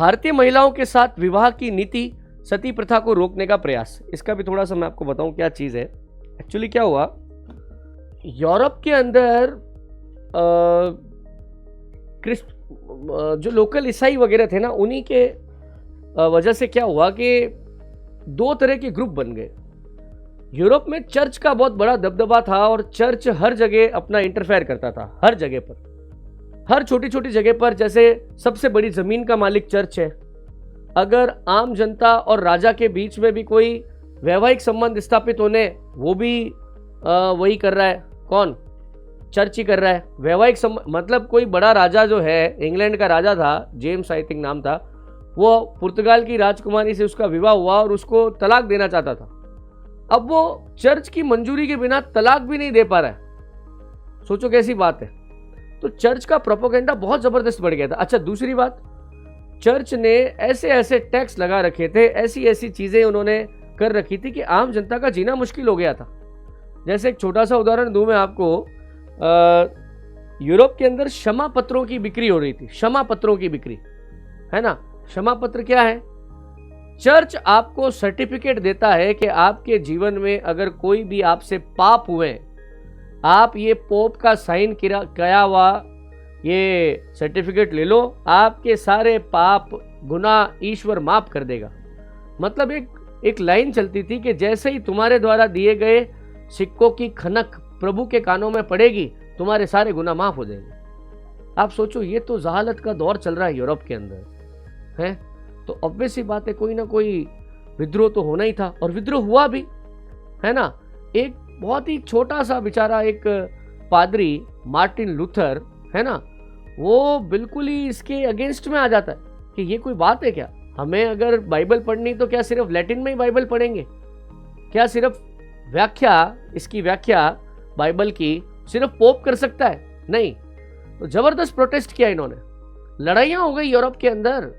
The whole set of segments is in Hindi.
भारतीय महिलाओं के साथ विवाह की नीति, सती प्रथा को रोकने का प्रयास। इसका भी थोड़ा सा मैं आपको बताऊं क्या चीज़ है। एक्चुअली क्या हुआ, यूरोप के अंदर जो लोकल ईसाई वगैरह थे ना, उन्हीं के वजह से क्या हुआ कि दो तरह के ग्रुप बन गए। यूरोप में चर्च का बहुत बड़ा दबदबा था और चर्च हर जगह अपना इंटरफेयर करता था, हर जगह पर, हर छोटी छोटी जगह पर। जैसे सबसे बड़ी जमीन का मालिक चर्च है। अगर आम जनता और राजा के बीच में भी कोई वैवाहिक संबंध स्थापित होने, वो भी वही कर रहा है। कौन? चर्च ही कर रहा है। वैवाहिक संबंध मतलब कोई बड़ा राजा जो है, इंग्लैंड का राजा था, जेम्स आई थिंक नाम था, वो पुर्तगाल की राजकुमारी से उसका विवाह हुआ और उसको तलाक देना चाहता था। अब वो चर्च की मंजूरी के बिना तलाक भी नहीं दे पा रहा है। सोचो कैसी बात है। तो चर्च का प्रोपेगेंडा बहुत जबरदस्त बढ़ गया था। अच्छा, दूसरी बात, चर्च ने ऐसे ऐसे टैक्स लगा रखे थे, ऐसी ऐसी चीजें उन्होंने कर रखी थी कि आम जनता का जीना मुश्किल हो गया था। जैसे एक छोटा सा उदाहरण दूं मैं आपको, यूरोप के अंदर क्षमा पत्रों की बिक्री हो रही थी। क्षमा पत्रों की बिक्री, है ना। क्षमा पत्र क्या है? चर्च आपको सर्टिफिकेट देता है कि आपके जीवन में अगर कोई भी आपसे पाप हुए, आप ये पोप का साइन किया हुआ ये सर्टिफिकेट ले लो, आपके सारे पाप गुनाह ईश्वर माफ कर देगा। मतलब एक लाइन चलती थी कि जैसे ही तुम्हारे द्वारा दिए गए सिक्कों की खनक प्रभु के कानों में पड़ेगी, तुम्हारे सारे गुनाह माफ हो जाएंगे। आप सोचो, ये तो जहालत का दौर चल रहा है यूरोप के अंदर, है। तो ऑब्वियस सी बात है, कोई ना कोई विद्रोह तो होना ही था, और विद्रोह हुआ भी, है ना। एक बहुत ही छोटा सा बेचारा एक पादरी मार्टिन लूथर, है ना, वो बिल्कुल ही इसके अगेंस्ट में आ जाता है कि ये कोई बात है क्या? हमें अगर बाइबल पढ़नी तो क्या सिर्फ लैटिन में ही बाइबल पढ़ेंगे? क्या सिर्फ व्याख्या, इसकी व्याख्या बाइबल की सिर्फ पोप कर सकता है? नहीं। तो जबरदस्त प्रोटेस्ट किया इन्होंने, लड़ाइयां हो गई यूरोप के अंदर,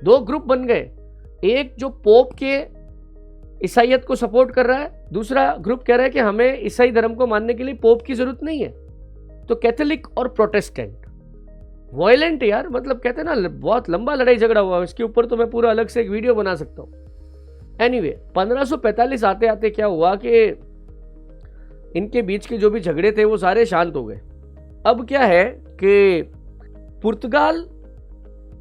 दो ग्रुप बन गए। एक जो पोप के ईसाइयत को सपोर्ट कर रहा है, दूसरा ग्रुप कह रहा है कि हमें ईसाई धर्म को मानने के लिए पोप की जरूरत नहीं है। तो कैथोलिक और प्रोटेस्टेंट वायलेंट यार, मतलब कहते हैं ना, बहुत लंबा लड़ाई झगड़ा हुआ। इसके ऊपर तो मैं पूरा अलग से एक वीडियो बना सकता हूं। एनीवे, 1545 आते आते क्या हुआ कि इनके बीच के जो भी झगड़े थे वो सारे शांत हो गए। अब क्या है कि पुर्तगाल,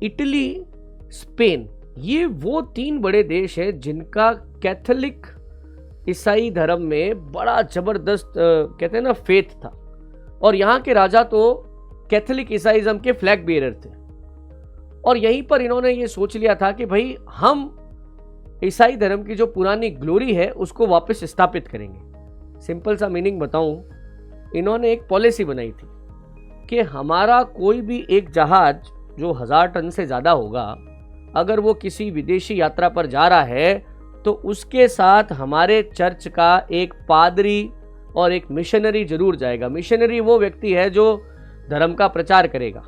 इटली, स्पेन, ये वो तीन बड़े देश हैं जिनका कैथोलिक ईसाई धर्म में बड़ा जबरदस्त कहते हैं ना फेथ था। और यहाँ के राजा तो कैथोलिक ईसाइज्म के फ्लैग बेरर थे। और यहीं पर इन्होंने ये सोच लिया था कि भाई हम ईसाई धर्म की जो पुरानी ग्लोरी है उसको वापस स्थापित करेंगे। सिंपल सा मीनिंग बताऊं, इन्होंने एक पॉलिसी बनाई थी कि हमारा कोई भी एक जहाज जो 1000 टन से ज़्यादा होगा, अगर वो किसी विदेशी यात्रा पर जा रहा है तो उसके साथ हमारे चर्च का एक पादरी और एक मिशनरी जरूर जाएगा। मिशनरी वो व्यक्ति है जो धर्म का प्रचार करेगा।